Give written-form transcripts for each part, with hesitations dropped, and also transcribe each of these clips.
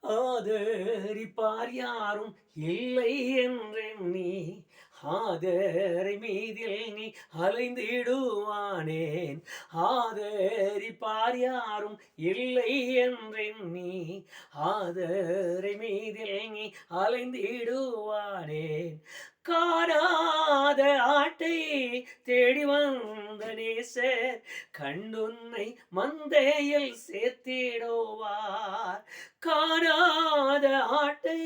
ஆதரிப்பார் யாரும் இல்லை என்றெண்ணி ஆதரை மீதில் நீ அலைந்திடுவானேன். ஆதரிப்பார் யாரும் இல்லை என்றெண்ணி ஆதரை மீதில் நீ அலைந்திடுவானேன். காணாத ஆட்டை தேடி வந்த நேசர் கண்டுன்னை மந்தையில் சேர்த்திடுவார். காணாத ஆட்டை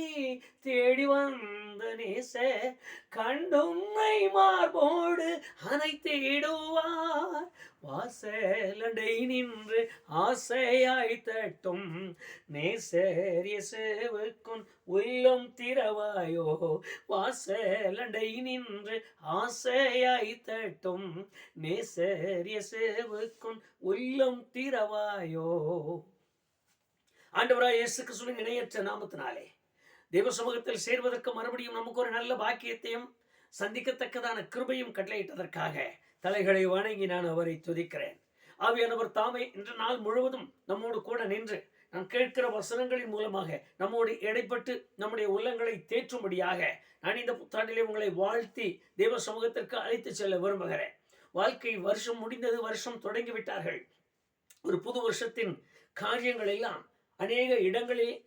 தேடி வந்த நேசர் கண்டுன்னை மார்போடு அணைத்திடுவார். வாசலடை நின்று ஆசையாய் தட்டும் நேசர் இயேசுவுக்குன் உள்ளம் திறவாயோ. வாசலடை நின்று ஆசையாய் தட்டும் நேசர் இயேசுவுக்குன் உள்ளம் திறவாயோ. ஆண்டவராய் இயேசு கிறிஸ்துவின் இணையற்ற நாமத்தினாலே தேவ சமூகத்தில் சேர்வதற்கு மறுபடியும் நமக்கு ஒரு நல்ல பாக்கியத்தையும் சந்திக்கத்தக்கதான கிருபையும் கட்டளையிட்டதற்காக தலைகளை வணங்கி நான் அவரை துதிக்கிறேன். ஆவியானவர் தாமே இன்று நாள் முழுவதும் நம்மோடு கூட நின்று நாம் கேட்கிற வசனங்களின் மூலமாக நம்மோடு இடைப்பட்டு நம்முடைய உள்ளங்களை தேற்றும்படியாக நான் இந்த புத்தாண்டிலே உங்களை வாழ்த்தி தேவ சமூகத்திற்கு அழைத்து செல்ல விரும்புகிறேன். வாழ்க்கை வருஷம் முடிந்தது, வருஷம் தொடங்கிவிட்டார்கள். ஒரு புது வருஷத்தின் காரியங்கள் எல்லாம் அநேக இடங்களில்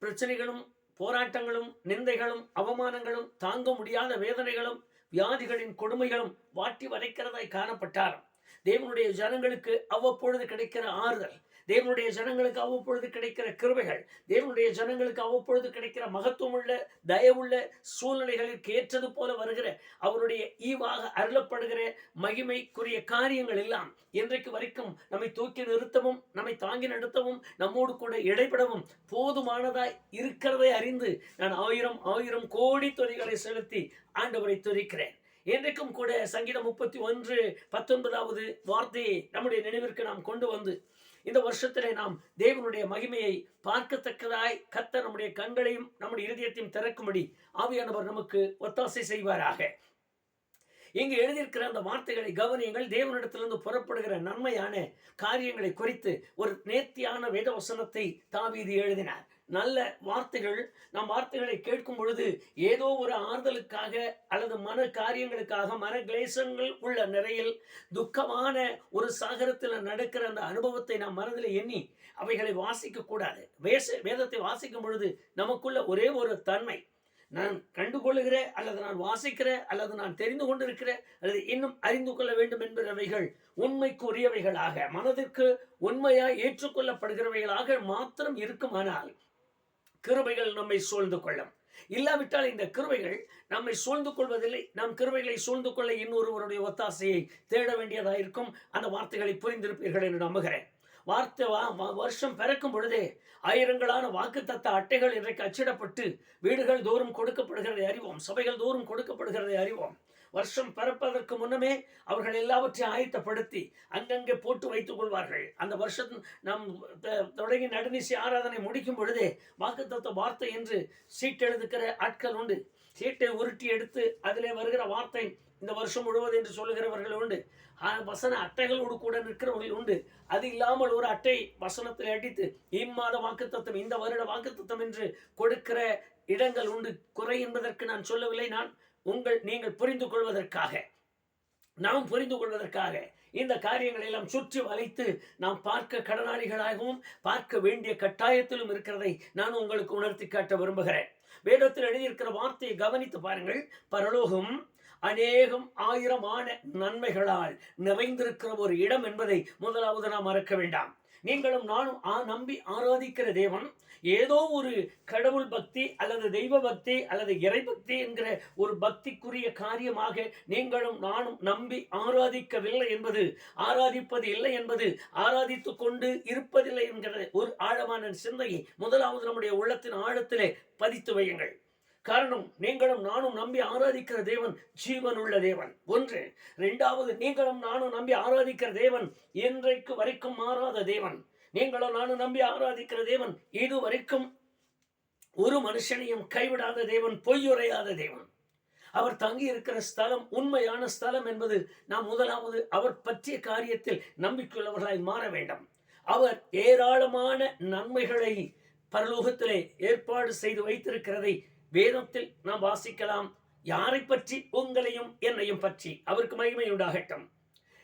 பிரச்சனைகளும் போராட்டங்களும் நிந்தைகளும் அவமானங்களும் தாங்க முடியாத வேதனைகளும் வியாதிகளின் கொடுமைகளும் வாட்டி வதைக்கிறதாய் காணப்பட்டாலும் தேவனுடைய ஜனங்களுக்கு அவ்வப்பொழுது கிடைக்கிற ஆறுதல், தேவனுடைய ஜனங்களுக்கு அவ்வப்பொழுது கிடைக்கிற கிருபைகள், தேவனுடைய ஜனங்களுக்கு அவ்வப்பொழுது கிடைக்கிற மகத்துவமுள்ள தயவுள்ள சூழ்நிலைகளுக்கு ஏற்றது போல வருகிற அவருடைய ஈவாக அருளப்படுகிற மகிமைக்குரிய காரியங்கள் எல்லாம் இன்றைக்கு வரைக்கும் நம்மை தூக்கி நிறுத்தவும் நம்மை தாங்கி நடத்தவும் நம்மோடு கூட இடைப்படவும் போதுமானதாய் இருக்கிறதை அறிந்து நான் ஆயிரம் கோடி துறைகளை செலுத்தி ஆண்டவரை துதிக்கிறேன். இன்றைக்கும் கூட சங்கீதம் 31:19 வார்த்தையை நம்முடைய நினைவிற்கு நாம் கொண்டு வந்து இந்த வருஷத்திலே நாம் தேவனுடைய மகிமையை பார்க்கத்தக்கதாய் கர்த்தர் நம்முடைய கண்களையும் நம்முடைய இருதயத்தையும் திறக்கும்படி ஆவியானவர் நமக்கு ஒத்தாசை செய்வாராக. இங்கு எழுதியிருக்கிற அந்த வார்த்தைகளை கவனியுங்கள். தேவனிடத்திலிருந்து புறப்படுகிற நன்மையான காரியங்களை குறித்து ஒரு நேர்த்தியான வேத வசனத்தை தாவீது எழுதினார். நல்ல வார்த்தைகள், நம் வார்த்தைகளை கேட்கும் பொழுது ஏதோ ஒரு ஆறுதலுக்காக அல்லது மன காரியங்களுக்காக மன கிளேசங்கள் உள்ள நிறையில் துக்கமான ஒரு சாகரத்தில் நடக்கிற அந்த அனுபவத்தை நாம் மனதில் எண்ணி அவைகளை வாசிக்க கூடாது. வேதத்தை வாசிக்கும் பொழுது நமக்குள்ள ஒரே ஒரு தன்மை, நான் கண்டுகொள்ளுகிற அல்லது நான் வாசிக்கிற அல்லது நான் தெரிந்து கொண்டிருக்கிற அல்லது இன்னும் அறிந்து கொள்ள வேண்டும் என்பவைகள் உண்மைக்குரியவைகளாக மனதிற்கு உண்மையாய் ஏற்றுக்கொள்ளப்படுகிறவைகளாக மாத்திரம் இருக்குமானால் கிருபைகள் நம்மை சூழ்ந்து கொள்ளும். இல்லாவிட்டால் இந்த கிருபைகள் நம்மை சூழ்ந்து கொள்வதில்லை. நாம் கிருபைகளை சூழ்ந்து கொள்ள இன்னொருவருடைய ஒத்தாசையை தேட வேண்டியதாயிருக்கும். அந்த வார்த்தைகளை புரிந்திருப்பீர்கள் என்று நம்புகிறேன். வருஷம் பிறக்கும் பொழுதே ஆயிரங்களான வாக்குத்தத்த அட்டைகள் இன்றைக்கு அச்சிடப்பட்டு வீடுகள் தோறும் கொடுக்கப்படுகிறதை அறிவோம், சபைகள் தோறும் கொடுக்கப்படுகிறதை அறிவோம். வருஷம் பிறப்பதற்கு முன்னமே அவர்கள் எல்லாவற்றையும் ஆயத்தப்படுத்தி அங்கங்கே போட்டு வைத்துக் கொள்வார்கள். அந்த வருஷம் நாம் தொடங்கி நடுநிசி ஆராதனை முடிக்கும் பொழுதே வாக்குத்தத்த வார்த்தை என்று சீட் எழுதுகிற ஆட்கள் உண்டு. சீட்டை உருட்டி எடுத்து அதிலே வருகிற வார்த்தை இந்த வருஷம் முழுவது என்று சொல்லுகிறவர்கள் உண்டு. வசன அட்டைகளோடு கூட நிற்கிறவர்கள் உண்டு. அது இல்லாமல் ஒரு அட்டை வசனத்தில் அடித்து இம்மாத வாக்குத்தத்தம், இந்த வருட வாக்குத்தத்தம் என்று கொடுக்கிற இடங்கள் உண்டு. குறை என்பதற்கு நான் சொல்லவில்லை, நீங்கள் புரிந்து கொள்வதற்காக, நாம் புரிந்து கொள்வதற்காக இந்த காரியங்களை எல்லாம் சுற்றி வளைத்து நாம் பார்க்க கடனாளிகளாகவும் பார்க்க வேண்டிய கட்டாயத்திலும் இருக்கிறதை நான் உங்களுக்கு உணர்த்தி காட்ட விரும்புகிறேன். வேதத்தில் எழுதியிருக்கிற வார்த்தையை கவனித்து பாருங்கள். பரலோகம் அநேகம் ஆயிரமான நன்மைகளால் நிறைந்திருக்கிற ஒரு இடம் என்பதை முதலாவது நாம் மறக்க வேண்டாம். நீங்களும் நானும் நம்பி ஆராதிக்கிற தேவன் ஏதோ ஒரு கடவுள் பக்தி அல்லது தெய்வ பக்தி அல்லது இறை பக்தி என்கிற ஒரு பக்திக்குரிய காரியமாக நீங்களும் நானும் நம்பி ஆராதிக்கவில்லை என்பது, ஆராதிப்பது இல்லை என்பது, ஆராதித்து கொண்டு இருப்பதில்லை என்கிற ஒரு ஆழமான சிந்தையை முதலாவது நம்முடைய உள்ளத்தின் ஆழத்திலே பதித்து வையுங்கள். காரணம், நீங்களும் நானும் நம்பி ஆராதிக்கிற தேவன் ஜீவனுள்ள தேவன் ஒன்று. இரண்டாவது, நீங்களும் நானும் நம்பி ஆராதிக்கிற தேவன் என்றைக்கு வரைக்கும் மாறாத தேவன். நீங்களும் நானும் நம்பி ஆராதிக்கிற தேவன் இதுவரைக்கும் ஒரு மனுஷனையும் கைவிடாத தேவன், பொய்யுரையாத தேவன். அவர் தங்கி இருக்கிற ஸ்தலம் உண்மையான ஸ்தலம் என்பது நாம் முதலாவது அவர் பற்றிய காரியத்தில் நம்பிக்கையுள்ளவர்களாய் மாற வேண்டும். அவர் ஏராளமான நன்மைகளை பரலோகத்திலே ஏற்பாடு செய்து வைத்திருக்கிறதை வேதத்தில் நாம் வாசிக்கலாம். யாரை பற்றி? உங்களையும் என்னையும் பற்றி. அவருக்கு மகிமை உண்டாகட்டும்.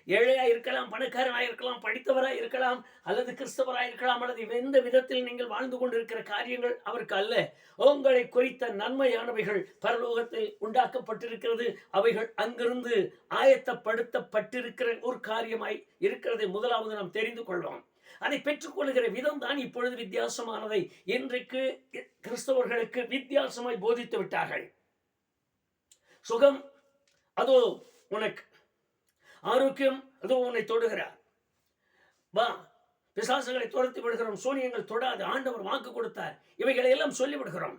ஏழையாய் இருக்கலாம், பணக்காரனாய் இருக்கலாம், படித்தவராய் இருக்கலாம், அல்லது கிறிஸ்தவராய் இருக்கலாம், அல்லது எந்த விதத்தில் நீங்கள் வாழ்ந்து கொண்டிருக்கிற காரியங்கள் அவருக்கு அல்ல. உங்களை குறித்த நன்மையானவைகள் பரலோகத்தில் உண்டாக்கப்பட்டிருக்கிறது. அவைகள் அங்கிருந்து ஆயத்தப்படுத்தப்பட்டிருக்கிற ஒரு காரியமாய் இருக்கிறதை முதலாவது நாம் தெரிந்து கொள்வோம். அதை பெற்றுக்கொள்கிற விதம் தான் இப்பொழுது வித்தியாசமானதை இன்றைக்கு கிறிஸ்தவர்களுக்கு வித்தியாசமாய் போதித்து விட்டார்கள். சுகம் அதோ உனக்கு, ஆரோக்கியம் அதோ உன்னை தொடுகிறார், வா பிசாசுகளை துரத்தி விடுகிறோம், சூனியங்கள் தொடாது, ஆண்டவர் வாக்கு கொடுத்தார், இவைகளை எல்லாம் சொல்லி விடுகிறோம்.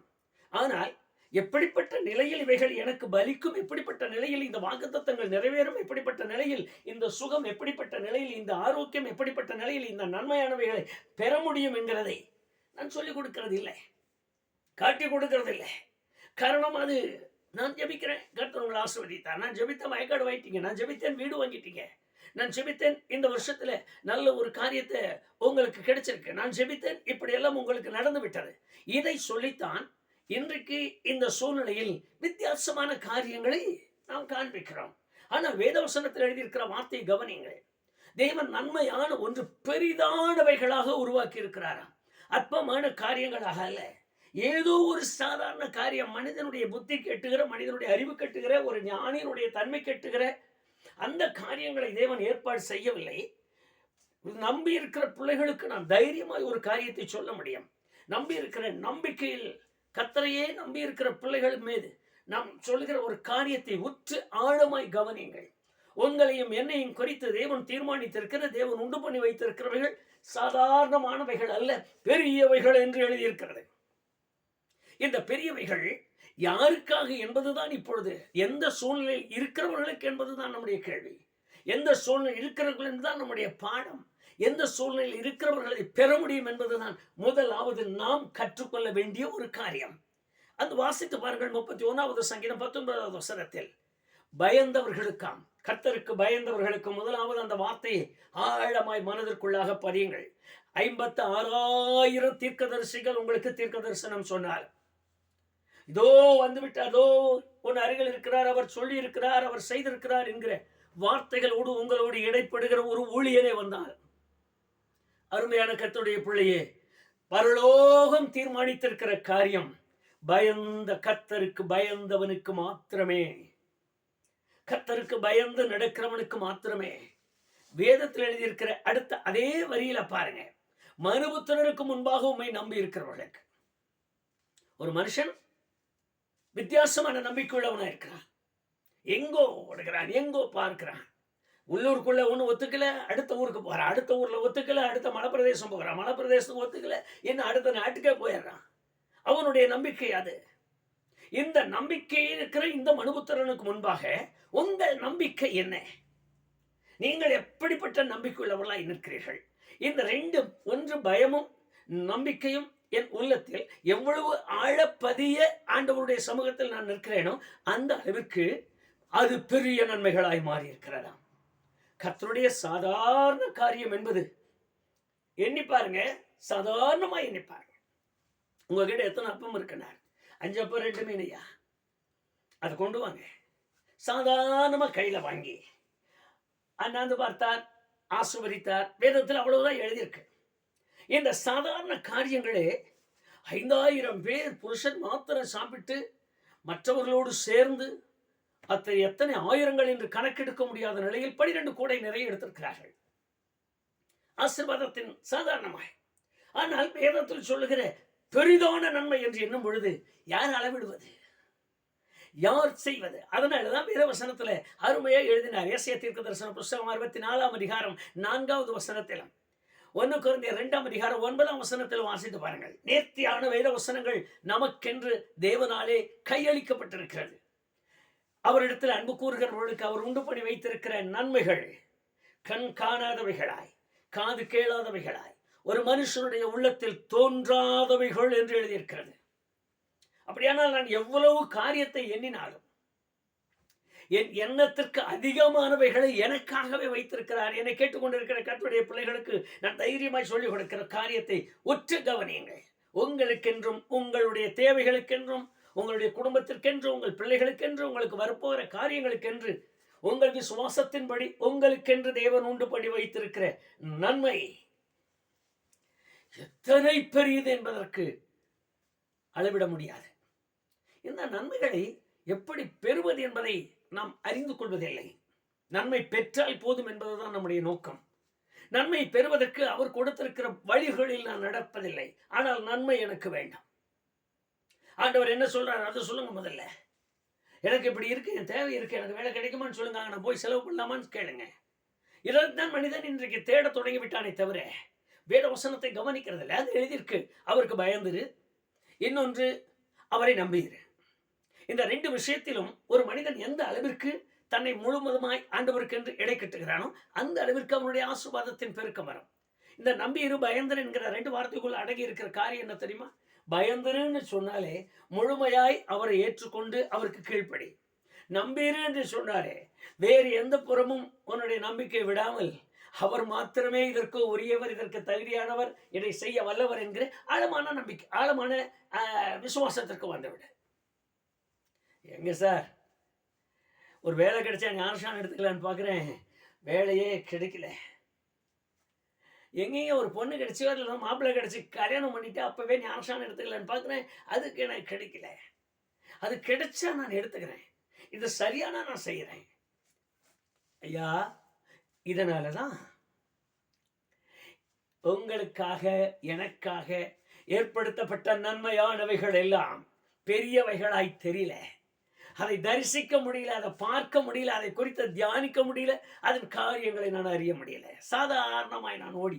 ஆனால் எப்படிப்பட்ட நிலையில் இவைகள் எனக்கு பலிக்கும், எப்படிப்பட்ட நிலையில் இந்த வாக்குத்தத்தங்கள் நிறைவேறும், எப்படிப்பட்ட நிலையில் இந்த சுகம், எப்படிப்பட்ட நிலையில் இந்த ஆரோக்கியம், எப்படிப்பட்ட நிலையில் இந்த நன்மையானவைகளை பெற முடியும் என்கிறதை நான் சொல்லிக் கொடுக்கிறது இல்லை, காட்டி கொடுக்கிறது இல்லை. காரணம் அது நான் ஜெபிக்கிறேன், கர்த்தர் உங்களை ஆசீர்வதித்தார். நான் ஜெபித்த வயக்காடு வாங்கிட்டீங்க, நான் ஜெபித்தேன் வீடு வாங்கிட்டீங்க, நான் ஜெபித்தேன் இந்த வருஷத்துல நல்ல ஒரு காரியத்தை உங்களுக்கு கிடைச்சிருக்கு, நான் ஜெபித்தேன் இப்படி எல்லாம் உங்களுக்கு நடந்து விட்டது. இதை சொல்லித்தான் இன்றைக்கு இந்த சூழ்நிலையில் வித்தியாசமான காரியங்களை நாம் காண்பிக்கிறோம். ஆனால் வேதவசனத்தில் எழுதியிருக்கிற வார்த்தையை கவனிங்கள். தேவன் நன்மையான ஒன்று பெரிதானவைகளாக உருவாக்கி இருக்கிறாராம். அற்பமான காரியங்களாக அல்ல. ஏதோ ஒரு சாதாரண காரியம், மனிதனுடைய புத்தி கெட்டுகிற, மனிதனுடைய அறிவு கெட்டுகிற, ஒரு ஞானியினுடைய தன்மை கெட்டுகிற அந்த காரியங்களை தேவன் ஏற்பாடு செய்யவில்லை. நம்பி இருக்கிற பிள்ளைகளுக்கு நாம் தைரியமாய் ஒரு காரியத்தை சொல்ல முடியும். நம்பி இருக்கிற நம்பிக்கையில் கர்த்தரையே நம்பி இருக்கிற பிள்ளைகள் மீது நாம் சொல்லுகிற ஒரு காரியத்தை உற்று ஆழமாய் கவனியுங்கள். உங்களையும் என்னையும் குறித்து தேவன் தீர்மானித்திருக்கிற, தேவன் உண்டு பண்ணி வைத்திருக்கிறவைகள் சாதாரணமானவைகள் அல்ல, பெரியவைகள் என்று எழுதியிருக்கிறது. இந்த பெரியவைகள் யாருக்காக என்பதுதான் இப்பொழுது, எந்த சூழ்நிலையில் இருக்கிறவர்களுக்கு என்பதுதான் நம்முடைய கேள்வி. எந்த சூழ்நிலை இருக்கிறவர்கள் என்பதுதான் நம்முடைய பாடம். எந்த சூழ்நிலையில் இருக்கிறவர்களை பெற முடியும் என்பதுதான் முதலாவது நாம் கற்றுக்கொள்ள வேண்டிய ஒரு காரியம். அந்த வாசித்து பாருங்கள். 31வது சங்கீதம் 19வது வசனத்தில் பயந்தவர்களுக்காம், கர்த்தருக்கு பயந்தவர்களுக்கு முதலாவது அந்த வார்த்தையை ஆழமாய் மனதிற்குள்ளாக பதியுங்கள். 56,000 தீர்க்கதரிசிகள் உங்களுக்கு தீர்க்க தரிசனம் சொன்னார். இதோ வந்துவிட்டார், அதோ உன் அருகில் இருக்கிறார், அவர் சொல்லி இருக்கிறார், அவர் செய்திருக்கிறார் என்கிற வார்த்தைகளோடு உங்களோடு இடைப்படுகிற ஒரு ஊழியனே வந்தார். அருமையான கர்த்தருடைய பிள்ளையே, பரலோகம் தீர்மானித்திருக்கிற காரியம் பயந்த கர்த்தருக்கு பயந்தவனுக்கு மாத்திரமே, கர்த்தருக்கு பயந்து நடக்கிறவனுக்கு மாத்திரமே. வேதத்தில் எழுதியிருக்கிற அடுத்த அதே வரியில பாருங்க, மனுபுத்திரருக்கு முன்பாக உம்மை நம்பி இருக்கிறவர்களுக்கு. ஒரு மனுஷன் வித்தியாசமான நம்பிக்கையுள்ளவனா இருக்கிறான். எங்கோ ஓடுகிறான், எங்கோ பார்க்கிறான். உள்ளூருக்குள்ள ஒண்ணு ஒத்துக்கல, அடுத்த ஊருக்கு போறான், அடுத்த ஊர்ல ஒத்துக்கல, அடுத்த மலைப்பிரதேசம் போகிறான், மலைப்பிரதேசத்துக்கு ஒத்துக்கல, இன்னும் அடுத்த நாட்டுக்கே போயிடுறான். அவனுடைய நம்பிக்கை அது. இந்த நம்பிக்கை இருக்கிற இந்த மனுபுத்திரனுக்கு முன்பாக உங்கள் நம்பிக்கை என்ன? நீங்கள் எப்படிப்பட்ட நம்பிக்கையுள்ளவர்களாய் நிற்கிறீர்கள்? இந்த ரெண்டும், ஒன்று பயமும் நம்பிக்கையும் என் உள்ளத்தில் எவ்வளவு ஆழப்பதிய ஆண்டவருடைய சமூகத்தில் நான் நிற்கிறேனோ அந்த அளவிற்கு அது பெரிய நன்மைகளாய் மாறி இருக்கிறதாம். கர்த்தருடைய சாதாரண காரியம் என்பது எண்ணி பாருங்க, சாதாரணமா எண்ணி பாருங்க. உங்ககிட்ட எத்தனை அப்பம் இருக்கிறார்? 5 அப்பம் 2 மீனையா? அதை கொண்டு வாங்க. சாதாரணமா கையில வாங்கி அண்ணாந்து பார்த்தார், ஆசீர்வதித்தார். வேதத்தில் அவ்வளவுதான் எழுதியிருக்கு. இந்த சாதாரண காரியங்களே 5,000 பேர் புருஷன் மாத்திரம் சாப்பிட்டு மற்றவர்களோடு சேர்ந்து அத்தனை எத்தனை ஆயிரங்கள் என்று கணக்கெடுக்க முடியாத நிலையில் 12 கூடை நிறைய எடுத்திருக்கிறார்கள். ஆசீர்வாதத்தின் சாதாரணமாய். ஆனால் வேதத்தில் சொல்லுகிற பெரிதான நன்மை என்று எண்ணும் பொழுது யார் அளவிடுவது, யார் செய்வது? அதனாலதான் வேதவசனத்துல அருமையா எழுதினார். ஏசாயா தீர்க்கதரிசன புஸ்தகம் 64ஆம் அதிகாரம் 4வது வசனத்திலும் 1 கொரிந்தியர் 2ஆம் அதிகாரம் 9ஆம் வசனத்தில் வாசித்து பாருங்கள். நேர்த்தியான வேத வசனங்கள் நமக்கென்று தேவனாலே கையளிக்கப்பட்டிருக்கிறது. அவரிடத்தில் அன்பு கூறுகிறவர்களுக்கு அவர் உண்டு பண்ணி வைத்திருக்கிற நன்மைகள் கண் காணாதவைகளாய், காது கேளாதவைகளாய், ஒரு மனுஷனுடைய உள்ளத்தில் தோன்றாதவைகள் என்று எழுதியிருக்கிறது. அப்படியானால் நான் எவ்வளவு காரியத்தை எண்ணினாலும் என் எண்ணத்திற்கு அதிகமானவைகளை எனக்காகவே வைத்திருக்கிறார். என்னை கேட்டுக்கொண்டிருக்கிற கர்த்தருடைய பிள்ளைகளுக்கு நான் தைரியமாய் சொல்லிக் கொடுக்கிற காரியத்தை உற்று கவனியுங்கள். உங்களுக்கென்றும், உங்களுடைய தேவைகளுக்கென்றும், உங்களுடைய குடும்பத்திற்கென்று, உங்கள் பிள்ளைகளுக்கென்று, உங்களுக்கு வரப்போகிற காரியங்களுக்கென்று, உங்கள் விசுவாசத்தின்படி உங்களுக்கென்று தேவன் உண்டு பண்ணி வைத்திருக்கிற நன்மை எத்தனை பெரியது என்பதற்கு அளவிட முடியாது. இந்த நன்மைகளை எப்படி பெறுவது என்பதை நாம் அறிந்து கொள்வதில்லை. நன்மை பெற்றால் போதும் என்பதுதான் நம்முடைய நோக்கம். நன்மை பெறுவதற்கு அவர் கொடுத்திருக்கிற வழிகளில் நான் நடப்பதில்லை. ஆனால் நன்மை எனக்கு வேண்டாம். ஆண்டவர் என்ன சொல்றாரு அதை சொல்லுங்க. முதல்ல எனக்கு இப்படி இருக்கு, என் தேவை இருக்கு, எனக்கு வேலை கிடைக்குமான்னு சொல்லுங்க, நான் போய் செலவு பண்ணலாமான்னு கேளுங்க. இதைத்தான் மனிதன் இன்றைக்கு தேட தொடங்கி விட்டானே தவிர வேத வசனத்தை கவனிக்கிறது இல்லை. அது எழுதியிருக்கு, அவருக்கு பயந்துரு, இன்னொன்று அவரை நம்பியிரு. இந்த ரெண்டு விஷயத்திலும் ஒரு மனிதன் எந்த அளவிற்கு தன்னை முழுவதுமாய் ஆண்டவருக்கு என்று எடை கட்டுகிறானோ அந்த அளவிற்கு அவனுடைய ஆசீர்வாதத்தின் பெருக்கம் வரும். இந்த நம்பியிரு பயந்தர் என்கிற ரெண்டு வார்த்தைக்குள்ள அடங்கி இருக்கிற காரியம் என்ன தெரியுமா? பயந்தருன்னு சொன்னாலே முழுமையாய் அவரை ஏற்றுக்கொண்டு அவருக்கு கீழ்ப்படி. நம்பிரு என்று சொன்னாலே வேறு எந்த புறமும் உன்னுடைய நம்பிக்கை விடாமல் அவர் மாத்திரமே இதற்கு உரியவர், இதற்கு தகுதியானவர், இதை செய்ய வல்லவர் என்கிற ஆழமான நம்பிக்கை, ஆழமான விசுவாசத்திற்கு வந்துவிடு. எங்க சார் ஒரு வேலை கிடைச்சா ஞானஸ்நானம் எடுத்துக்கலான்னு பார்க்குறேன், வேலையே கிடைக்கல. எங்கேயும் ஒரு பொண்ணு கிடைச்சி அதில் மாப்பிள்ளை கிடைச்சி கல்யாணம் பண்ணிட்டு அப்போவே ஞானஸ்நானம் எடுத்துக்கலான்னு பார்க்குறேன், அதுக்கு எனக்கு கிடைக்கல. அது கிடைச்சா நான் எடுத்துக்கிறேன், இது சரியான நான் செய்கிறேன். ஐயா, இதனால தான் உங்களுக்காக எனக்காக ஏற்படுத்தப்பட்ட நன்மையானவைகள் எல்லாம் பெரியவைகளாய் தெரியல. அதை தரிசிக்க முடியல, அதை பார்க்க முடியல, அதை குறித்து தியானிக்க முடியல, அதன் காரியங்களை நான் அறிய முடியல. சாதாரணமாய் நான் ஓடி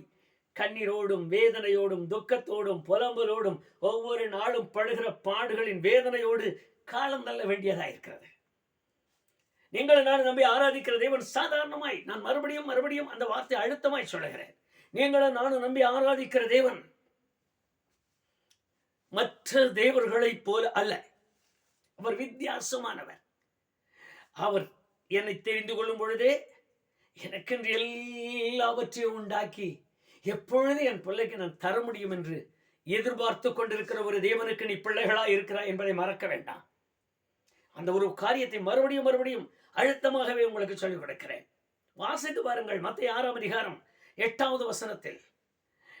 கண்ணீரோடும் வேதனையோடும் துக்கத்தோடும் புலம்பலோடும் ஒவ்வொரு நாளும் படுகிற பாடுகளின் வேதனையோடு காலம் தள்ள வேண்டியதாக இருக்கிறது. நீங்கள் நான் நம்பி ஆராதிக்கிற தேவன் சாதாரணமாய், நான் மறுபடியும் மறுபடியும் அந்த வார்த்தை அழுத்தமாய் சொல்லுகிறேன், நீங்களும் நானும் நம்பி ஆராதிக்கிற தேவன் மற்ற தேவர்களைப் போல அல்ல. அவர் வித்தியாசமானவர். அவர் என்னை தெரிந்து கொள்ளும் பொழுதே எனக்கென்று எல்லாவற்றையும் உண்டாக்கி எப்பொழுது என் பிள்ளைக்கு நான் தர முடியும் என்று எதிர்பார்த்து கொண்டிருக்கிற ஒரு தேவனுக்கு நீ பிள்ளைகளாய் இருக்கிறாய் என்பதை மறக்க வேண்டாம். அந்த ஒரு காரியத்தை மறுபடியும் மறுபடியும் அழுத்தமாகவே உங்களுக்கு சொல்லிக் கொடுக்கிறேன். வாசித்து பாருங்கள், மத்தேயு 6ஆம் அதிகாரம் 8வது வசனத்தில்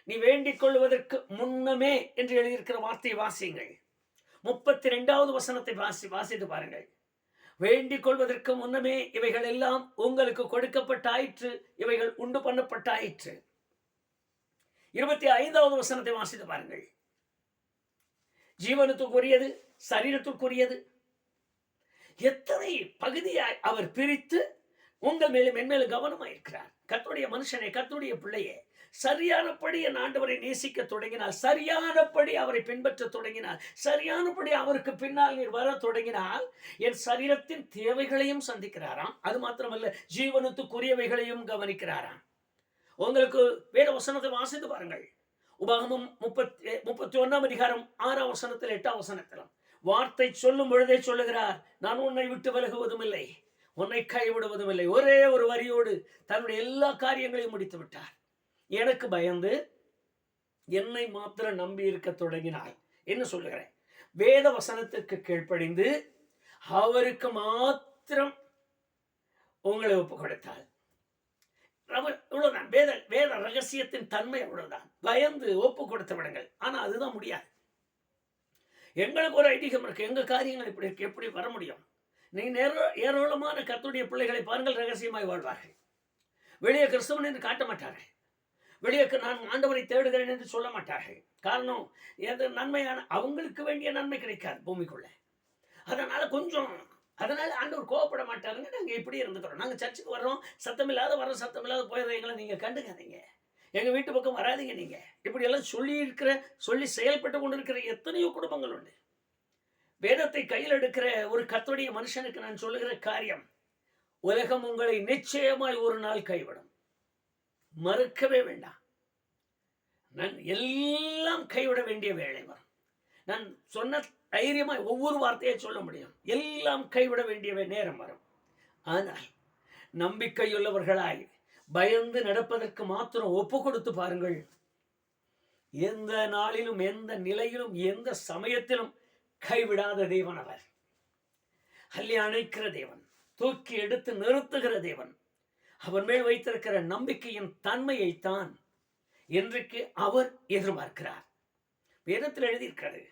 நீ வேண்டிக் கொள்வதற்கு முன்னமே என்று எழுதியிருக்கிற வார்த்தையை வாசியுங்கள். 32வது வசனத்தை வாசித்து பாருங்கள். வேண்டிக் கொள்வதற்கு முன்னமே இவைகள் எல்லாம் உங்களுக்கு கொடுக்கப்பட்டாயிற்று, இவைகள் உண்டு பண்ணப்பட்டாயிற்று. 25வது வசனத்தை வாசித்து பாருங்கள். ஜீவனத்துக்குரியது, சரீரத்துக்குரியது, எத்தனை பகுதியாய் அவர் பிரித்து உங்கள் மேலும் மென்மேலும் கவனமாயிருக்கிறார். கர்த்தருடைய மனுஷனை, கர்த்தருடைய பிள்ளையே, சரியானபடி என் ஆண்டவரை நேசிக்க தொடங்கினால், சரியானபடி அவரை பின்பற்ற தொடங்கினால், சரியானபடி அவருக்கு பின்னால் நீர் வர தொடங்கினால் என் சரீரத்தின் தேவைகளையும் சந்திக்கிறாராம். அது மாத்திரமல்ல, ஜீவனத்துக்குரியவைகளையும் கவனிக்கிறாராம். உங்களுக்கு வேத வசனத்தை வாசித்து பாருங்கள். உபாகமம் 31ஆம் அதிகாரம் 6ஆம் வசனத்தில் 8ஆம் வசனத்திலும் வார்த்தை சொல்லும் பொழுதே சொல்லுகிறார், நான் உன்னை விட்டு விலகுவதும் இல்லை, உன்னை கைவிடுவதும் இல்லை. ஒரே ஒரு வரியோடு தன்னுடைய எல்லா காரியங்களையும் முடித்து விட்டார். எனக்கு பயந்து என்னை மாத்திரம் நம்பி இருக்க தொடங்கினால் என்ன சொல்லுகிறேன்? வேத வசனத்திற்கு கீழ்ப்படிந்து அவருக்கு மாத்திரம் உங்களை ஒப்பு கொடுத்தால் இவ்வளவுதான். வேத ரகசியத்தின் தன்மை அவ்வளவுதான். பயந்து ஒப்பு கொடுத்து விடுங்கள். ஆனா அதுதான் முடியாது. எங்களுக்கு ஒரு ஐதீகம் இருக்கு, எங்க காரியங்கள் இப்படி இருக்கு, எப்படி வர முடியும்? நீங்க ஏராளமான கர்த்தருடைய பிள்ளைகளை பாருங்கள், ரகசியமாய் வாழ்வார்கள். வெளியே கிறிஸ்தவன் என்று காட்ட மாட்டார்கள். வெளியே நான் ஆண்டவரை தேடுகிறேன் என்று சொல்ல மாட்டார்கள். காரணம், எது நன்மையான அவங்களுக்கு வேண்டிய நன்மை கிடைக்காது பூமிக்குள்ள. அதனால ஆண்டவர் கோவப்பட மாட்டாருங்க. நாங்க இப்படி இருந்துக்கிறோம். நாங்க சர்ச்சுக்கு வர்றோம், சத்தமில்லாத வர்றோம், சத்தமில்லாத போயிடுறீங்களா, நீங்க கண்டுக்காதீங்க, எங்க வீட்டு பக்கம் வராதிங்க. நீங்க இப்படி எல்லாம் சொல்லி செயல்பட்டு கொண்டிருக்கிற எத்தனையோ குடும்பங்கள் உண்டு. வேதத்தை கையில் எடுக்கிற ஒரு கர்த்தருடைய மனுஷனுக்கு நான் சொல்லுகிற காரியம், உலகம் உங்களை நிச்சயமாய் ஒரு நாள் கைவிடும், மறுக்கவே வேண்டாம். நான் எல்லாம் கைவிட வேண்டிய வேலை வரும். நான் சொன்ன தைரியமாய் ஒவ்வொரு வார்த்தையை சொல்ல முடியும். எல்லாம் கைவிட வேண்டிய நேரம் வரும். ஆனால் நம்பிக்கையுள்ளவர்களாய் பயந்து நடப்பதற்கு மாத்திரம் ஒப்பு கொடுத்து பாருங்கள். எந்த நாளிலும், எந்த நிலையிலும், எந்த சமயத்திலும் கைவிடாத தேவன் அவர். அள்ளி அணைக்கிற தேவன், தூக்கி எடுத்து நிறுத்துகிற தேவன். அவர் மேல் வைத்திருக்கிற நம்பிக்கையின் தன்மையைத்தான் இன்றைக்கு அவர் எதிர்பார்க்கிறார். வேதத்தில் எழுதியிருக்கிறது,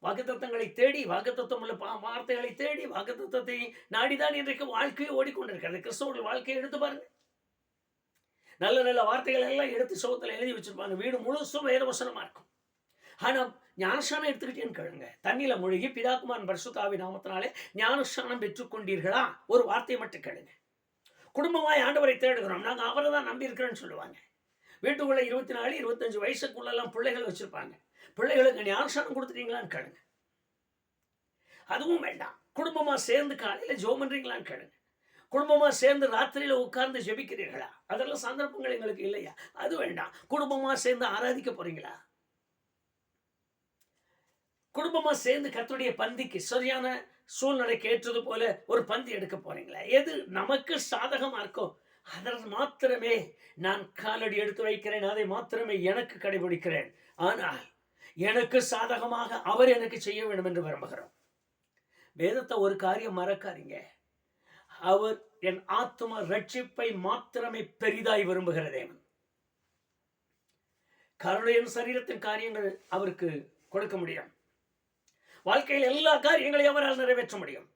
வாக்குத்தத்தங்களை தேடி, வாக்குத்தத்தம் உள்ள வார்த்தைகளை தேடி, வாக்குத்தத்தை நாடிதான் இன்றைக்கு வாழ்க்கையை ஓடிக்கொண்டிருக்கிறது. கிறிஸ்தவர்கள் வாழ்க்கையை எடுத்து பாருங்க. நல்ல நல்ல வார்த்தைகள் எல்லாம் எடுத்து சோகத்தில் எழுதி வச்சிருப்பாங்க. வீடு முழுசும் வேதவசனமா இருக்கும். ஆனா ஞானஸ்நானம் எடுத்துக்கிட்டேன்னு கேளுங்க. தண்ணியில மூழ்கி பிதாகுமாரன் பரிசுத்தாவி நாமத்தினாலே ஞானஸ்நானம் பெற்றுக்கொண்டீர்களா? ஒரு வார்த்தையை மட்டும் கேளுங்க. குடும்பமாய் ஆண்டவரை தேடுகிறோம், நாங்கள் அவரை தான் நம்பி இருக்கிறேன்னு சொல்லுவாங்க. வீட்டுக்குள்ள 24, 25 வயசுக்குள்ளெல்லாம் பிள்ளைகள் வச்சிருப்பாங்க. பிள்ளைகளுக்கு ஞானஸ்நானம் கொடுத்துட்டீங்களான்னு கேளுங்க. அதுவும் வேண்டாம். குடும்பமா சேர்ந்து காலையில ஜெபம் பண்றீங்களான்னு கேளுங்க. குடும்பமா சேர்ந்து ராத்திரியில உட்கார்ந்து ஜெபிக்கிறீர்களா? அதெல்லாம் சந்தர்ப்பங்கள் எங்களுக்கு இல்லையா? அது வேண்டாம். குடும்பமா சேர்ந்து ஆராதிக்க போறீங்களா? குடும்பமா சேர்ந்து கர்த்தருடைய பந்திக்கு சரியான சூழ்நிலைக்கு ஏற்றது போல ஒரு பந்தி எடுக்க போறீங்களா? எது நமக்கு சாதகமா இருக்கோ அதன் மாத்திரமே நான் காலடி எடுத்து வைக்கிறேன், அதை மாத்திரமே எனக்கு கடைபிடிக்கிறேன். ஆனால் எனக்கு சாதகமாக அவர் எனக்கு செய்ய வேண்டும் என்று விரும்புகிறோம். வேதத்தை ஒரு காரியம் மறக்காதீங்க. அவர் என் ஆத்தும ரட்சிப்பை மாத்திரமே பெரிதாய் விரும்புகிற தேவன். கருணையின் சரீரத்தின் காரியங்கள் அவருக்கு கொடுக்க முடியும். வாழ்க்கையில் எல்லா காரியங்களையும் அவரால் நிறைவேற்ற முடியும்.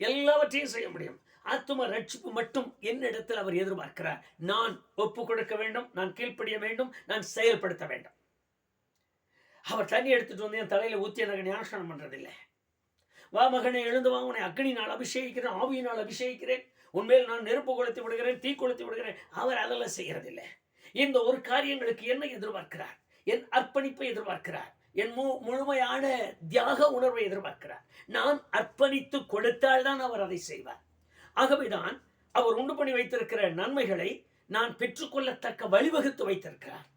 எல்லாவற்றையும் செய்ய முடியும். ஆத்தும ரட்சிப்பு மட்டும் என்னிடத்தில் அவர் எதிர்பார்க்கிறார். நான் ஒப்பு கொடுக்க வேண்டும், நான் கீழ்ப்படிய வேண்டும், நான் செயல்படுத்த வேண்டும். அவர் தண்ணி எடுத்துட்டு வந்து என் தலையில ஊத்தி எனக்கு ஞானஸ்நானம் பண்றதில்லை. வா மகனை எழுந்து வா, உன்னை அக்னியினால் அபிஷேகிக்கிறேன், ஆவியினால் அபிஷேகிக்கிறேன், உண்மையில் நான் நெருப்பு கொளுத்தி விடுகிறேன், தீ கொளுத்தி விடுகிறேன். அவர் அதெல்லாம் செய்யறதில்லை. இந்த ஒரு காரியங்களுக்கு என்ன எதிர்பார்க்கிறார்? என் அர்ப்பணிப்பை எதிர்பார்க்கிறார். என் முழுமையான தியாக உணர்வை எதிர்பார்க்கிறார். நான் அர்ப்பணித்து கொடுத்தால்தான் அவர் அதை செய்வார். ஆகவேதான் அவர் உண்டு பண்ணி வைத்திருக்கிற நன்மைகளை நான் பெற்றுக்கொள்ளத்தக்க வழிவகுத்து வைத்திருக்கிறார்.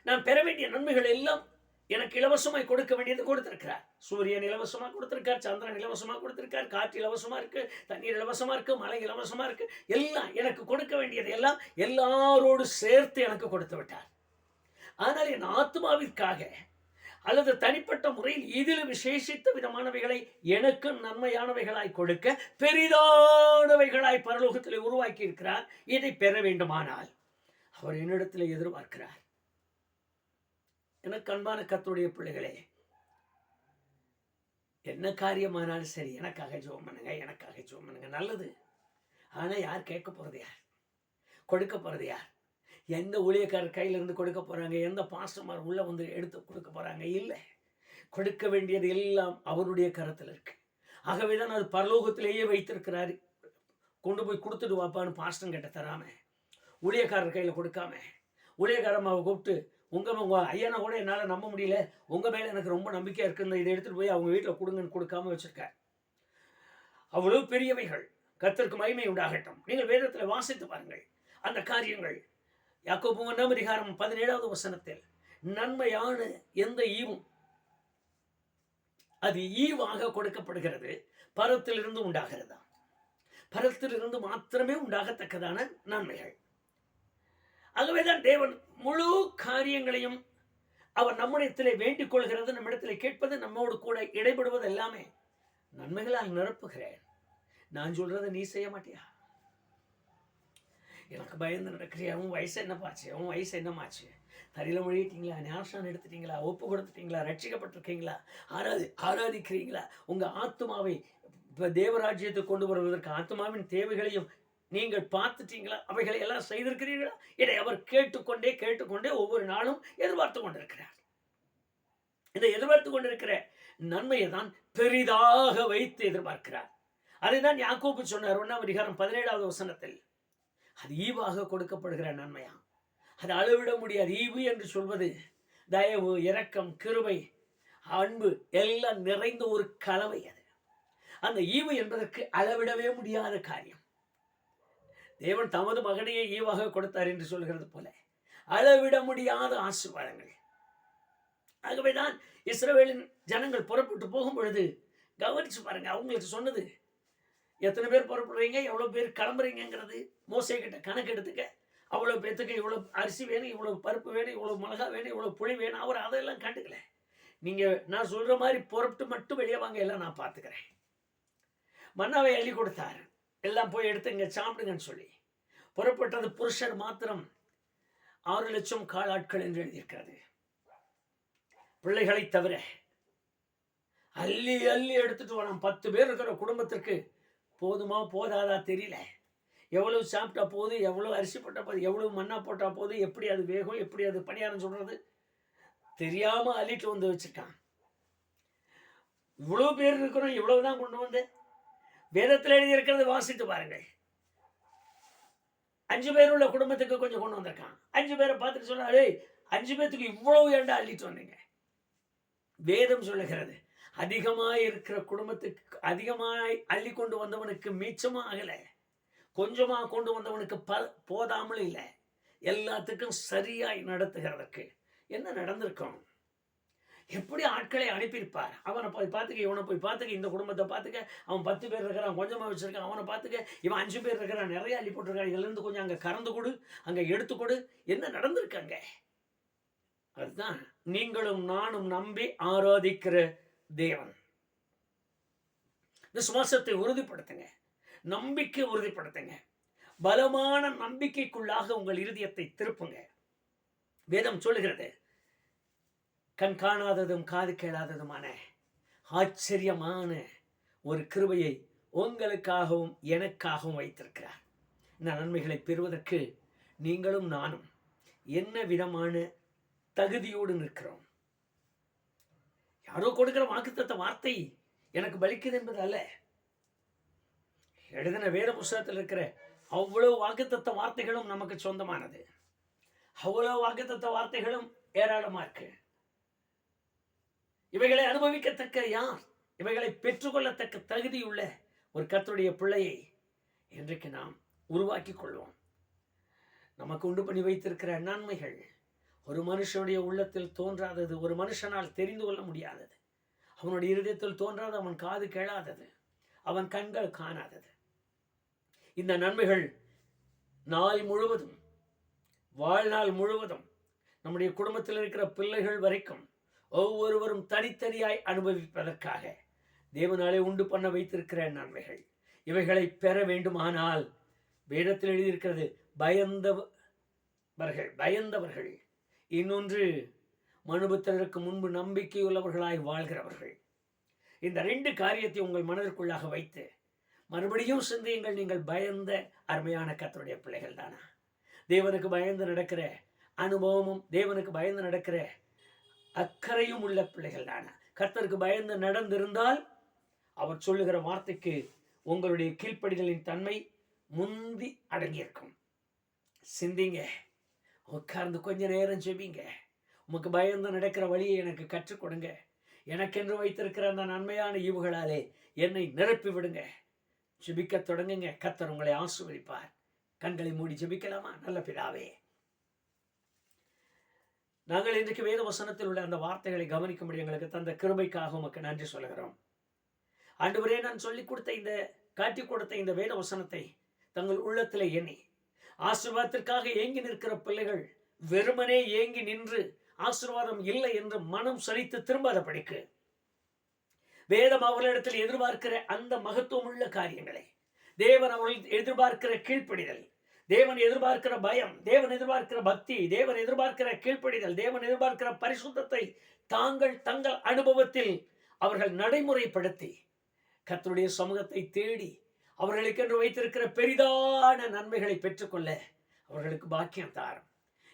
நான் பெற வேண்டிய நன்மைகள் எல்லாம் எனக்கு இலவசமாய் கொடுக்க வேண்டியது கொடுத்திருக்கிறார். சூரியன் இலவசமா கொடுத்திருக்கார், சந்திரன் இலவசமா கொடுத்திருக்கார், காற்று இலவசமா இருக்கு, தண்ணீர் இலவசமா இருக்கு, மழை இலவசமா இருக்கு. எல்லாம் எனக்கு கொடுக்க வேண்டியது எல்லாம் எல்லாரோடு சேர்த்து எனக்கு கொடுத்து விட்டார். ஆனால் என் ஆத்மாவிற்காக அல்லது தனிப்பட்ட முறையில் இதில் விசேஷித்த விதமானவைகளை எனக்கு நன்மையானவைகளாய் கொடுக்க பெரிதானவைகளாய் பரலோகத்தில் உருவாக்கி இருக்கிறார். இதை பெற வேண்டுமானால் அவர் என்னிடத்தில் எதிர்பார்க்கிறார். எனக்கு அன்பான கர்த்தருடைய பிள்ளைகளே, என்ன காரியமானாலும் சரி எனக்காக ஜெபம் பண்ணுங்க, எனக்காக ஜெபம் பண்ணுங்க. நல்லது. ஆனா யார் கேட்க போறது? யார் கொடுக்க போறது? யார்? எந்த ஊழியக்காரர் கையில இருந்து கொடுக்க போறாங்க? எந்த பாஸ்டர்மார் உள்ள வந்து எடுத்து கொடுக்க போறாங்க? இல்லை. கொடுக்க வேண்டியது எல்லாம் அவருடைய கரத்தில் இருக்கு. ஆகவேதான் அது பரலோகத்திலேயே வைத்திருக்கிறாரு. கொண்டு போய் கொடுத்துட்டு வாப்பான்னு பாஸ்டர் கிட்ட தராம, ஊழியக்காரர் கையில கொடுக்காம, ஊழியக்காரம்மாவை கூப்பிட்டு உங்க ஐயனை கூட என்னால் நம்ப முடியல, உங்க மேல எனக்கு ரொம்ப நம்பிக்கையா இருக்குன்னு இதை எடுத்துட்டு போய் அவங்க வீட்டில் கொடுங்கன்னு கொடுக்காம வச்சிருக்கார். அவ்வளவு பெரியவைகள். கர்த்தருக்கு மகிமை உண்டாகட்டும். நீங்கள் வேதத்தில் வாசித்து பாருங்கள் அந்த காரியங்கள். யாக்கோபு 1 அதிகாரம் 17வது வசனத்தில் நன்மையான எந்த ஈவும் அது ஈவாக கொடுக்கப்படுகிறது, பரத்திலிருந்து உண்டாகிறதா. பரத்திலிருந்து மாத்திரமே உண்டாகத்தக்கதான நன்மைகள். ஆகவேதான் தேவன் முழு காரியங்களையும் அவர் நம்மிடத்திலே வேண்டிக் கொள்கிறது, நம்மிடத்திலே கேட்பது, நம்மோடு கூட இடைபடுவது எல்லாமே நன்மைகளால் நிரப்புகிறேன். நான் சொல்றதை நீ செய்ய மாட்டியா? எனக்கு பயந்து நடக்கிறியா? உன் வயசு என்னப்பாச்சு? உன் வயசு என்னமாச்சு? தரையில மொழிட்டீங்களா? ஞானஸ்நானம் எடுத்துட்டீங்களா? ஒப்பு கொடுத்துட்டீங்களா? ரட்சிக்கப்பட்டிருக்கீங்களா? ஆராதிக்கிறீங்களா? உங்க ஆத்மாவை தேவராஜ்யத்தை கொண்டு வருவதற்கு ஆத்மாவின் தேவைகளையும் நீங்கள் பார்த்துட்டீங்களா? அவைகளை எல்லாம் செய்திருக்கிறீர்களா? இதை அவர் கேட்டுக்கொண்டே ஒவ்வொரு நாளும் எதிர்பார்த்து கொண்டிருக்கிறார். இந்த எதிர்பார்த்து கொண்டிருக்கிற நன்மையை தான் பெரிதாக வைத்து எதிர்பார்க்கிறார். அதைதான் யாக்கோபு சொன்னார் 1 அதிகாரம் 17வது வசனத்தில். அது ஈவாக கொடுக்கப்படுகிற நன்மையா. அது அளவிட முடியாது. ஈவு என்று சொல்வது தயவு, இரக்கம், கிருபை, அன்பு எல்லாம் நிறைந்த ஒரு கலவை. அது அந்த ஈவு என்பதற்கு அளவிடவே முடியாத காரியம். தேவன் தமது மகனையே ஈவாக கொடுத்தார் என்று சொல்கிறது போல அளவிட முடியாத ஆசீர்வாதங்கள். ஆகவேதான் இஸ்ரவேலின் ஜனங்கள் புறப்பட்டு போகும் பொழுது கவனிச்சு பாருங்க, அவங்களுக்கு சொன்னது எத்தனை பேர் புறப்படுறீங்க, எவ்வளவு பேர் கிளம்புறீங்கிறது மோசே கிட்ட கணக்கு எடுத்துக்க. அவ்வளவு பேத்துக்கு இவ்வளவு அரிசி வேணும், இவ்வளவு பருப்பு வேணும், இவ்வளவு மிளகா வேணும், இவ்வளவு புளி வேணும். அவர் அதெல்லாம் கண்டுக்கல. நீங்க நான் சொல்ற மாதிரி புறப்பட்டு மட்டும் வெளியே வாங்க, எல்லாம் நான் பார்த்துக்கிறேன். மன்னாவை அள்ளி கொடுத்தார். எல்லாம் போய் எடுத்துங்க சாப்பிடுங்கன்னு சொல்லி புறப்பட்டது. புருஷர் மாத்திரம் 6,00,000 காலாட்கள் என்று எழுதியிருக்கிறது. பிள்ளைகளை தவிர அள்ளி அள்ளி எடுத்துட்டு வரோம். 10 பேர் இருக்கிற குடும்பத்திற்கு போதுமா போதாதா தெரியல. எவ்வளவு சாப்பிட்டா போது, எவ்வளவு அரிசி போட்டா போது, எவ்வளவு மண்ணா போட்டா போது, எப்படி அது வேகும், எப்படி அது பணியாரம் சொல்றது தெரியாம அள்ளிட்டு வந்து வச்சிருக்கான். இவ்வளவு பேர் இருக்கிறோம், இவ்வளவுதான் கொண்டு வந்து வேதத்தில் எழுதி இருக்கிறது வாசித்து பாருங்கள். 5 பேர் உள்ள குடும்பத்துக்கு கொஞ்சம் கொண்டு வந்திருக்கான். 5 பேரை பார்த்துட்டு சொன்னாலே 5 பேத்துக்கு இவ்வளவு ஏண்டா அள்ளிட்டு வந்தீங்க. வேதம் சொல்லுகிறது, அதிகமாய் இருக்கிற குடும்பத்துக்கு அதிகமாய் அள்ளி கொண்டு வந்தவனுக்கு மீச்சமா ஆகல, கொஞ்சமா கொண்டு வந்தவனுக்கு போதாமல் இல்லை. எல்லாத்துக்கும் சரியாய் நடத்துகிறதுக்கு என்ன நடந்திருக்கும்? எப்படி ஆட்களை அனுப்பியிருப்பார்? அவனை போய் பார்த்துக்க, இவனை போய் பார்த்துக்க, இந்த குடும்பத்தை பார்த்துக்க, அவன் 10 பேர் இருக்கிறான், கொஞ்சமா வச்சிருக்கான், அவனை பார்த்துக்க, இவன் 5 பேர் இருக்கிறான், நிறைய அள்ளி போட்டிருக்கான், இதுல இருந்து கொஞ்சம் அங்க கறந்து கொடு, அங்க எடுத்து கொடு. என்ன நடந்திருக்காங்க? அதுதான் நீங்களும் நானும் நம்பி ஆராதிக்கிற தேவன். விசுவாசத்தை உறுதிப்படுத்துங்க, நம்பிக்கை உறுதிப்படுத்துங்க, பலமான நம்பிக்கைக்குள்ளாக உங்கள் இருதயத்தை திருப்புங்க. வேதம் சொல்லுகிறது, கண் காணாததும் காது கேளாததுமான ஆச்சரியமான ஒரு கிருபையை உங்களுக்காகவும் எனக்காகவும் வைத்திருக்கிறார். இந்த நன்மைகளை பெறுவதற்கு நீங்களும் நானும் என்ன விதமான தகுதியோடு நிற்கிறோம்? யாரோ கொடுக்கிற வாக்குத்தத்த வார்த்தை எனக்கு பலிக்குது என்பது அல்ல. எழுதின வேத புஸ்தகத்தில் இருக்கிற அவ்வளவு வாக்குத்தத்த வார்த்தைகளும் நமக்கு சொந்தமானது. அவ்வளவு வாக்குத்தத்த வார்த்தைகளும் ஏராளமா இருக்கு. இவைகளை அனுபவிக்கத்தக்க யார்? இவைகளை பெற்றுக்கொள்ளத்தக்க தகுதியுள்ள ஒரு கர்த்தருடைய பிள்ளையை இன்றைக்கு நாம் உருவாக்கி கொள்வோம். நமக்கு உண்டு பண்ணி வைத்திருக்கிற நன்மைகள் ஒரு மனுஷனுடைய உள்ளத்தில் தோன்றாதது, ஒரு மனுஷனால் தெரிந்து கொள்ள முடியாதது, அவனுடைய இருதயத்தில் தோன்றாது, அவன் காது கேளாதது, அவன் கண்கள் காணாதது. இந்த நன்மைகள் நாள் முழுவதும், வாழ்நாள் முழுவதும் நம்முடைய குடும்பத்தில் இருக்கிற பிள்ளைகள் வரைக்கும் ஒவ்வொருவரும் தனித்தனியாய் அனுபவிப்பதற்காக தேவனாலே உண்டு பண்ண வைத்திருக்கிற நன்மைகள். இவைகளை பெற வேண்டுமானால் வேதத்தில் எழுதியிருக்கிறது, பயந்தவர்கள், இன்னொன்று மனுபுத்திரருக்கு முன்பு நம்பிக்கையுள்ளவர்களாய் வாழ்கிறவர்கள். இந்த 2 காரியத்தை உங்கள் மனதிற்குள்ளாக வைத்து மறுபடியும் சிந்தியுங்கள். நீங்கள் பயந்த அருமையான கர்த்தருடைய பிள்ளைகள் தானா? தேவனுக்கு பயந்து நடக்கிற அனுபவமும், தேவனுக்கு பயந்து நடக்கிற அக்கறையும் உள்ள பிள்ளைகள் தானா? கர்த்தருக்கு பயந்து நடந்திருந்தால் அவர் சொல்லுகிற வார்த்தைக்கு உங்களுடைய கீழ்ப்படிதலின் தன்மை முந்தி அடங்கியிருக்கும். சிந்திங்க, உட்கார்ந்து கொஞ்ச நேரம் ஜெபிங்க. உமக்கு பயந்து நடக்கிற வழியை எனக்கு கற்றுக் கொடுங்க. எனக்கென்று வைத்திருக்கிற அந்த நன்மையான ஈவுகளாலே என்னை நிரப்பி விடுங்க. ஜெபிக்க தொடங்குங்க. கர்த்தர் உங்களை ஆசீர்வதிப்பார். கண்களை மூடி ஜெபிக்கலாமா? நல்ல பிதாவே, நாங்கள் இன்றைக்கு வேத வசனத்தில் உள்ள அந்த வார்த்தைகளை கவனிக்கும்படி எங்களுக்கு தந்த கிருபைக்காக உமக்கு நன்றி சொல்லுகிறோம். ஆண்டவரே, நான் சொல்லிக் கொடுத்த இந்த காட்டிக் கொடுத்த இந்த வேத வசனத்தை தங்கள் உள்ளத்திலே எண்ணி ஆசீர்வாதத்திற்காக ஏங்கி நிற்கிற பிள்ளைகள் வெறுமனே ஏங்கி நின்று ஆசீர்வாதம் இல்லை என்று மனம் சலித்து திரும்பாதபடிக்கு வேதம் அவர்களிடத்தில் எதிர்பார்க்கிற அந்த மகத்துவம் உள்ள காரியங்களை, தேவன் அவர்கள் எதிர்பார்க்கிற கீழ்ப்படிதல், தேவன் எதிர்பார்க்கிற பயம், தேவன் எதிர்பார்க்கிற பக்தி, தேவன் எதிர்பார்க்கிற கீழ்ப்படிதல், தேவன் எதிர்பார்க்கிற பரிசுத்தத்தை தங்கள் அனுபவத்தில் அவர்கள் நடைமுறைப்படுத்தி கர்த்தருடைய சமூகத்தை தேடி அவர்களுக்கென்று வைத்திருக்கிற பெரிதான நன்மைகளை பெற்றுக்கொள்ள அவர்களுக்கு பாக்கியம் தாரும்.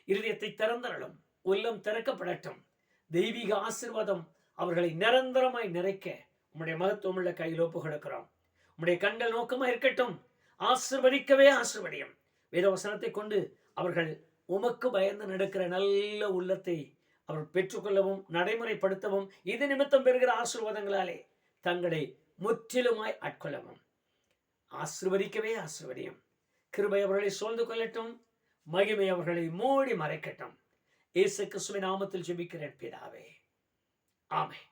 இருதயத்தை திறந்தரலும், உள்ளம் திறக்கப்படட்டும். தெய்வீக ஆசீர்வாதம் அவர்களை நிரந்தரமாய் நிறைக்க உம்முடைய மகத்துவமுள்ள கையில் ஒப்பு கொடுக்கிறோம். உம்முடைய கண்கள் நோக்கமா இருக்கட்டும். ஆசீர்வதிக்கவே ஆசீர்வதியும். வேதவசனத்தை கொண்டு அவர்கள் உமக்கு பயந்து நடக்கிற நல்ல உள்ளத்தை அவர் பெற்றுக்கொள்ளவும் நடைமுறைப்படுத்தவும் இது நிமித்தம் பெறுகிற ஆசீர்வாதங்களாலே தங்களை முற்றிலுமாய் ஆட்கொள்ளவும் ஆசீர்வதிக்கவே ஆசீர்வதியும். கிருபை அவர்களை சூழ்ந்து கொள்ளட்டும். மகிமை அவர்களை மூடி மறைக்கட்டும். இயேசு கிறிஸ்துவின் நாமத்தில் ஜெபிக்கிறேன் பிதாவே, ஆமென்.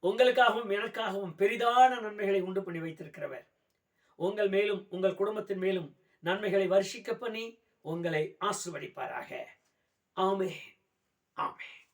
உங்களுக்காகவும் எனக்காகவும் பெரிதான நன்மைகளை உண்டு பண்ணி வைத்திருக்கிறவர் உங்கள் மேலும் உங்கள் குடும்பத்தின் மேலும் நன்மைகளை வருஷிக்க பண்ணி உங்களை ஆசீர்வதிப்பாராக. ஆமென். ஆமென்.